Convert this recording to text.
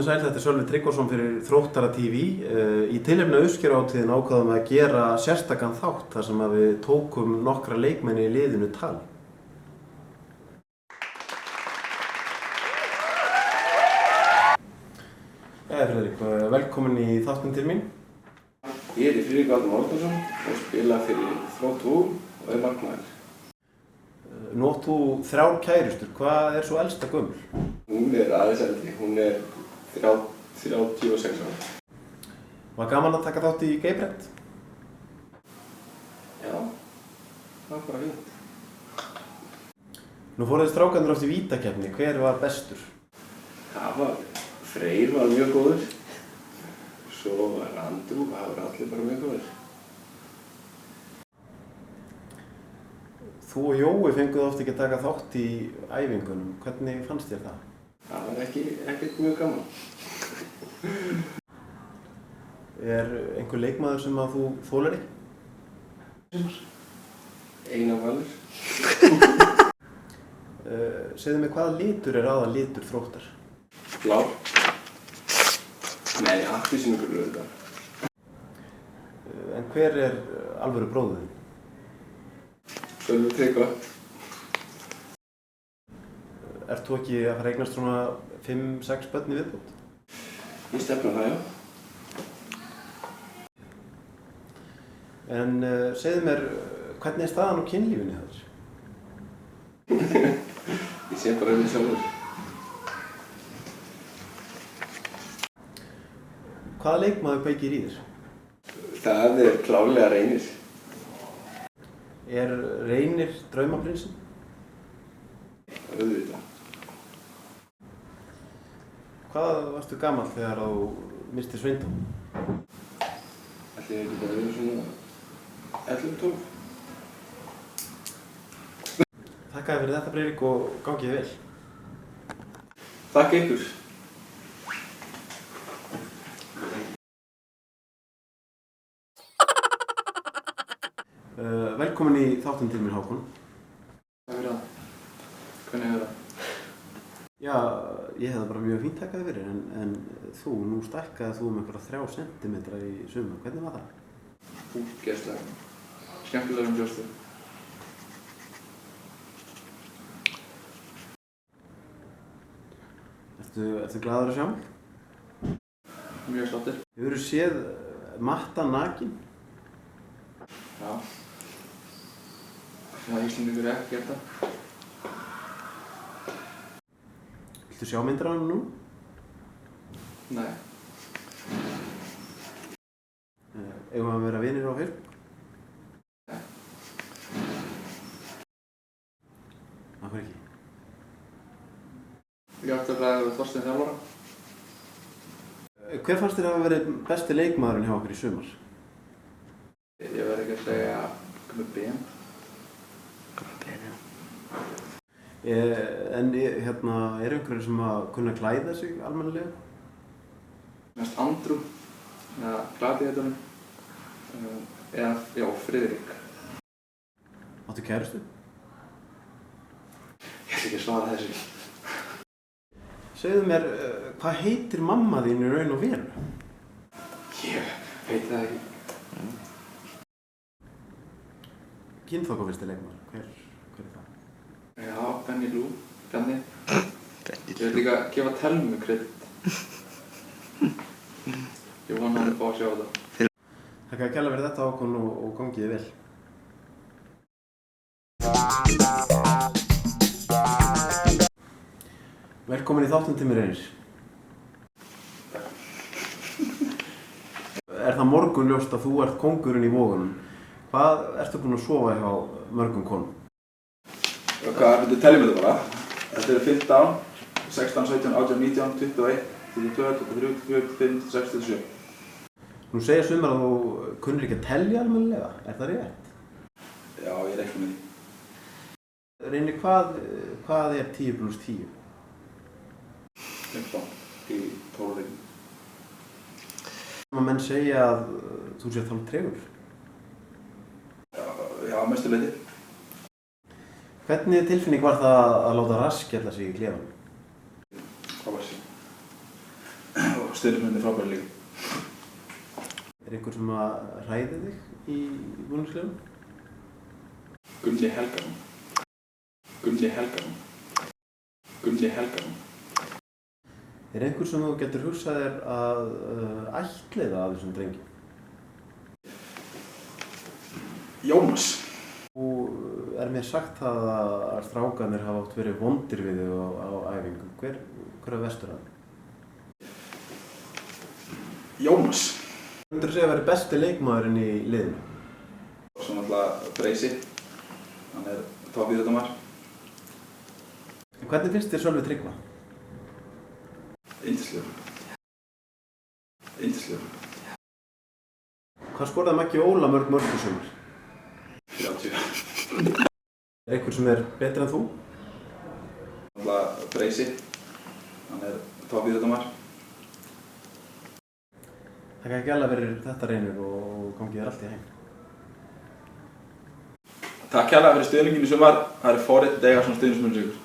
Komið sæl, þetta Sölvi Tryggvason fyrir Þróttara TV. Í tilefni af uppskeruhátíðinni ákváðum við að gera sérstakan þátt þar sem við tókum nokkra leikmenni í liðinu tal. Friðrik, velkomin í þáttinn til mín. Ég heiti Friðrik Valdur Máldarsson og spila fyrir Þrótt og markmaður. Nú átt þú 3 kærustur. Hvað er svo elsta gömul? Hún er aðeins eldri, hún er 36 ára. Var gaman að taka þátt í gaybrett? Já, það var bara fínt. Nú fóruð strákarnir oft í vítakeppni. Hver var bestur? Freyr var mjög góður. Svo var Andrew, það voru allir bara mjög góður. Þú og Jói fenguð oft ekki að taka þátt í æfingunum. Hvernig fannst þér það? Það var ekkert mjög gaman. Er einhver leikmaður sem að þú þolir ekki? Einar Valur. Segðu mig, hvaða litur er aðal litur Þróttar? Blár. Nei, appelsínugulur auðvitað. En hver er alvöru bróðir þinn? Sölvi Tryggva. Ert þú ekki að fara að eignast svona 5-6 börn í viðbót? Ég stefna það, já. En segðu mér, hvernig er staðan á kynlífinu þér? Ég sé bara við sjálfur. Hvaða leikmaður kveikir í þér? Það er klárlega Reynir. Er Reynir draumaprinsinn? Auðvitað. Hvað varstu gamall þegar þú misstir Sveindó? Ætli ég ekki bara verið svona 11-12. Þakka þér fyrir þetta, Friðrik, og gangi þér vel. Takk ykkur. Velkomin í þáttinn til mér, Hákon. Takk fyrir það. Hvernig hefur það? Já, ég hefði bara mjög fínt takkað fyrir, en þú, nú stækkaði þú einhverja 3 sentimetra í sumar. Hvernig var það? Útgeðslega. Skemmtilega brjósti. Ertu glaður að sjá mig? Mjög stoltur. Hefurðu séð Matta nakinn? Já. Það Íslendingur er ekki gert það. Viltu sjá myndir af hann nú? Nei. Eigum við að vera vinir á Facebook? Nei. Af hverju ekki? Ég átti að ræða við Þorstein þjálfara. Hver fannst þér að hafa verið besti leikmaðurinn hjá okkur í sumar? Ég verð ekki að segja Gummi Ben. Gummi Ben, já. En eru einhverjir sem að kunna klæða sig almennilega? Mest Andrew, eða gladiðétunum, eða Friðrik. Áttu kærustu? Ég ætla ekki að svara þessu. Segðu mér, hvað heitir mamma þín í raun og veru? Ég veit það ekki. Kynþokkafyrsti leikmaður, hver er það? Já, Benny Lou, Benny. Benny Ég vil líka gefa Telmu kredit. Ég vona hann að fá að sjá þetta. Þakka að kærlega fyrir þetta, Hákon, og gangi þér vel. Velkomin í þáttinn til mér, Reynir. Er það morgunljóst að þú ert kóngurinn í Vogunum? Hvað ertu búinn að sofa hjá mörgum konum? Við teljum þetta bara. Þetta eru 15, 16, 17, 18, 19, 21, 22, 23, 24, 25, 26, 27. Nú segja sumar að þú kunnir ekki að telja almennilega. Er það rétt? Já, ég reikna með því. Reynir, hvað er 10 + 10? 15 í 12 leikum. Menn segja að þú sé þá tregur. Já, mestu leyti. Hvernig tilfinning var það að láta rask skella sig í klefanum? Hvað var það? stuðningsmennirnir frábærir líka. Er einhver sem að hræði þig í búningsklefanum? Gulli Helgason. Gulli Helgason. Gulli Helgason. Er einhver sem þú getur hugsað þér að ættleiða að þessum drengjum? Jónas. Nú er mér sagt það að strákarnir hafa oft verið vondir við þig á æfingu. Hver er vestur að það? Jónas. Myndir þú segja að vera besti leikmaðurinn í liðinu? Svo náttúrulega Freysi. Hann toppíþróttamaður. Hvernig finnst þér Sölvi Tryggva? Yndislegur. Yndislegur. Hvað skoraði Maggi Óla mörg í sumar? 30. Er einhver sem er betri en þú? Náttúrulega Freysi. Hann toppíþróttamaður. Þakka ekki alveg fyrir þetta Reynir og gangi þér allt í heim. Takk hérlega fyrir stuðningin í sumar. Það er forréttindi að eiga svona stuðningsmenn sem ykkur.